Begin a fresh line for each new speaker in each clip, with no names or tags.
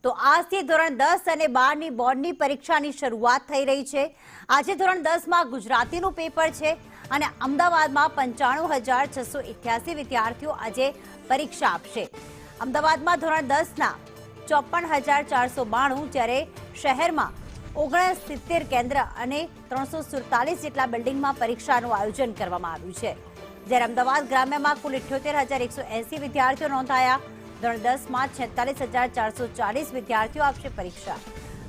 તો આજથી ધોરણ 10 અને 12ની બોર્ડની પરીક્ષાની શરૂઆત થઈ રહી છે। આજે ધોરણ 10માં ગુજરાતીનું પેપર છે અને અમદાવાદમાં 95,688 વિદ્યાર્થીઓ આજે પરીક્ષા આપશે। અમદાવાદમાં ધોરણ 10ના 54,492 જ્યારે શહેરમાં 69 કેન્દ્ર અને 347 જેટલા બિલ્ડિંગમાં પરીક્ષાનું આયોજન કરવામાં આવ્યું છે। જ્યારે અમદાવાદ ગ્રામ્યમાં કુલ 78,180 વિદ્યાર્થીઓ નોંધાયા। ધોરણ 10માં 46,440 વિદ્યાર્થીઓ આપશે પરીક્ષા।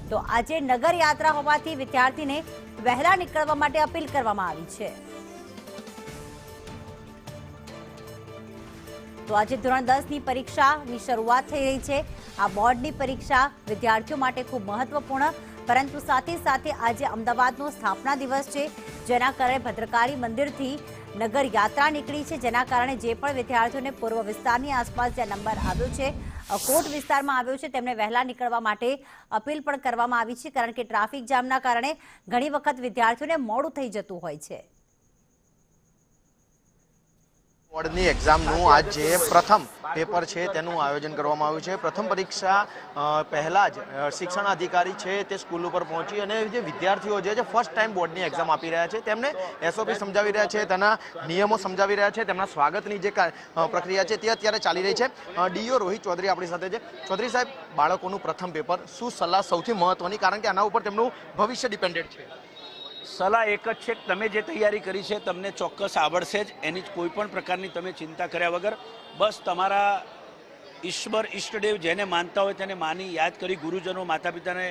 તો આજે નગર યાત્રા હોવાથી વિદ્યાર્થીને વહેલા નીકળવા માટે અપીલ કરવામાં આવી છે। તો આજે ધોરણ 10ની પરીક્ષાની શરૂઆત થઈ રહી છે। આ બોર્ડની પરીક્ષા વિદ્યાર્થીઓ માટે ખૂબ મહત્વપૂર્ણ, પરંતુ સાથે સાથે આજે અમદાવાદનો સ્થાપના દિવસ છે, જેના કારણે ભદ્રકાળી મંદિરથી નગર યાત્રા નીકળી છે, જેના કારણે જે પણ વિદ્યાર્થીઓને પૂર્વ વિસ્તારની આસપાસ જે નંબર આવ્યો છે, કોટ વિસ્તારમાં આવ્યો છે, તેમને વહેલા નીકળવા માટે અપીલ પણ કરવામાં આવી છે, કારણ કે ટ્રાફિક જામના કારણે ઘણી વખત વિદ્યાર્થીઓને મોડું થઈ જતું હોય છે।
બોર્ડની એક્ઝામનું આજ જે પ્રથમ પેપર છે તેનું આયોજન કરવામાં આવ્યું છે। પ્રથમ પરીક્ષા પહેલાં જ શિક્ષણ અધિકારી છે તે સ્કૂલ ઉપર પહોંચી અને જે વિદ્યાર્થીઓ છે જે ફર્સ્ટ ટાઈમ બોર્ડની એક્ઝામ આપી રહ્યા છે તેમને એસઓપી સમજાવી રહ્યા છે, તેના નિયમો સમજાવી રહ્યા છે, તેમના સ્વાગતની જે પ્રક્રિયા છે તે અત્યારે ચાલી રહી છે। ડીઓ રોહિત ચૌધરી આપણી સાથે છે। ચૌધરી સાહેબ, બાળકોનું પ્રથમ પેપર, શું સલાહ સૌથી મહત્વની, કારણ કે આના ઉપર તેમનું ભવિષ્ય ડિપેન્ડેન્ટ છે?
સલાહ એક જ છે કે તમે જે તૈયારી કરી છે તમને ચોક્કસ આવડશે જ, એની કોઈ પણ પ્રકારની તમે ચિંતા કર્યા વગર બસ તમારા ઈશ્વર ઈષ્ટદેવ જેને માનતા હોય તેને માની યાદ કરી, ગુરુજનો માતા પિતાને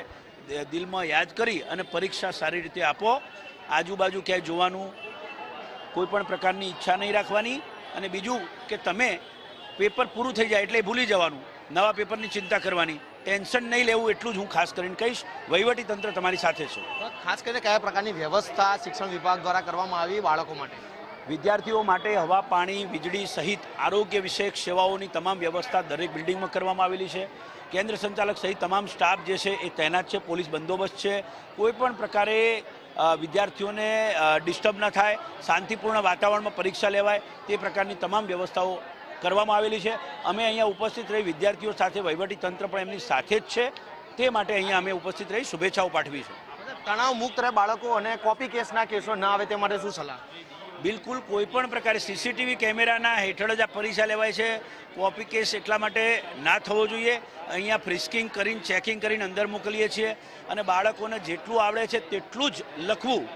દિલમાં યાદ કરી અને પરીક્ષા સારી રીતે આપો। આજુબાજુ ક્યાંય જોવાનું કોઈ પણ પ્રકારની ઈચ્છા નહીં રાખવાની, અને બીજું કે તમે પેપર પૂરું થઈ જાય એટલે ભૂલી જવાનું, નવા પેપરની ચિંતા કરવાની, ટેન્શન નહીં લેવું, એટલું જ હું ખાસ કરીને કહીશ। વહીવટી તંત્ર તમારી સાથે છે।
ખાસ કરીને કયા પ્રકારની વ્યવસ્થા શિક્ષણ વિભાગ દ્વારા કરવામાં આવી બાળકો માટે?
વિદ્યાર્થીઓ માટે હવા, પાણી, વીજળી સહિત આરોગ્ય વિષયક સેવાઓની તમામ વ્યવસ્થા દરેક બિલ્ડિંગમાં કરવામાં આવેલી છે। કેન્દ્ર સંચાલક સહિત તમામ સ્ટાફ જે છે એ તૈનાત છે, પોલીસ બંદોબસ્ત છે, કોઈ પણ પ્રકારે વિદ્યાર્થીઓને ડિસ્ટર્બ ન થાય, શાંતિપૂર્ણ વાતાવરણમાં પરીક્ષા લેવાય તે પ્રકારની તમામ વ્યવસ્થાઓ કરવામાં આવેલી છે। અમે અહીંયા ઉપસ્થિત રહી વિદ્યાર્થીઓ સાથે વહીવટી તંત્ર પણ એમની સાથે જ છે, તે માટે અહીંયા અમે ઉપસ્થિત રહી શુભેચ્છાઓ પાઠવી છે।
તણાવ મુક્ત રહે બાળકો અને કોપી કેસના કેસો ના આવે તે માટે શું સલાહ?
બિલકુલ કોઈ પણ પ્રકારે સીસીટીવી કેમેરાના હેઠળ જ આ પરીક્ષા લેવાય છે। કોપી કેસ એટલા માટે ના થવો જોઈએ। અહીંયા ફ્રિસ્કિંગ કરીને, ચેકિંગ કરીને અંદર મોકલીએ છીએ અને બાળકોને જેટલું આવડે છે તેટલું જ લખવું,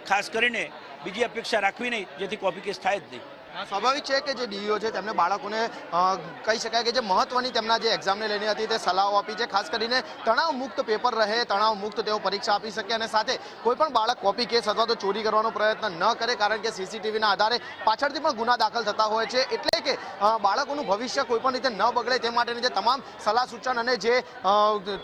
ખાસ કરીને બીજી અપેક્ષા રાખવી નહીં, જેથી કોપી કેસ થાય જ નહીં।
સ્વાભાવિક છે કે જે ડીઈઓ છે તેમને બાળકોને કહી શકાય કે જે મહત્વની તેમના જે એક્ઝામને લઈને હતી તે સલાહો આપી છે, ખાસ કરીને તણાવ મુક્ત પેપર રહે, તણાવ મુક્ત તેઓ પરીક્ષા આપી શકે અને સાથે કોઈ પણ બાળક કોપી કેસ અથવા તો ચોરી કરવાનો પ્રયત્ન ન કરે, કારણ કે સીસીટીવીના આધારે પાછળથી પણ ગુના દાખલ થતા હોય છે, એટલે કે બાળકોનું ભવિષ્ય કોઈ પણ રીતે ન બગડે તે માટેની જે તમામ સલાહ સૂચન અને જે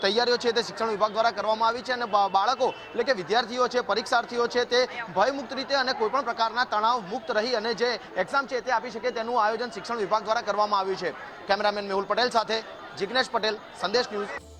તૈયારીઓ છે તે શિક્ષણ વિભાગ દ્વારા કરવામાં આવી છે અને બાળકો એટલે કે વિદ્યાર્થીઓ છે, પરીક્ષાર્થીઓ છે તે ભયમુક્ત રીતે અને કોઈ પણ પ્રકારના તણાવ મુક્ત રહી અને જે એક્ઝામ છે તે આપી શકે તેનું આયોજન શિક્ષણ વિભાગ દ્વારા કરવામાં આવ્યું છે। કેમેરામેન મેહુલ પટેલ સાથે જિગ્નેશ પટેલ, સંદેશ ન્યૂઝ।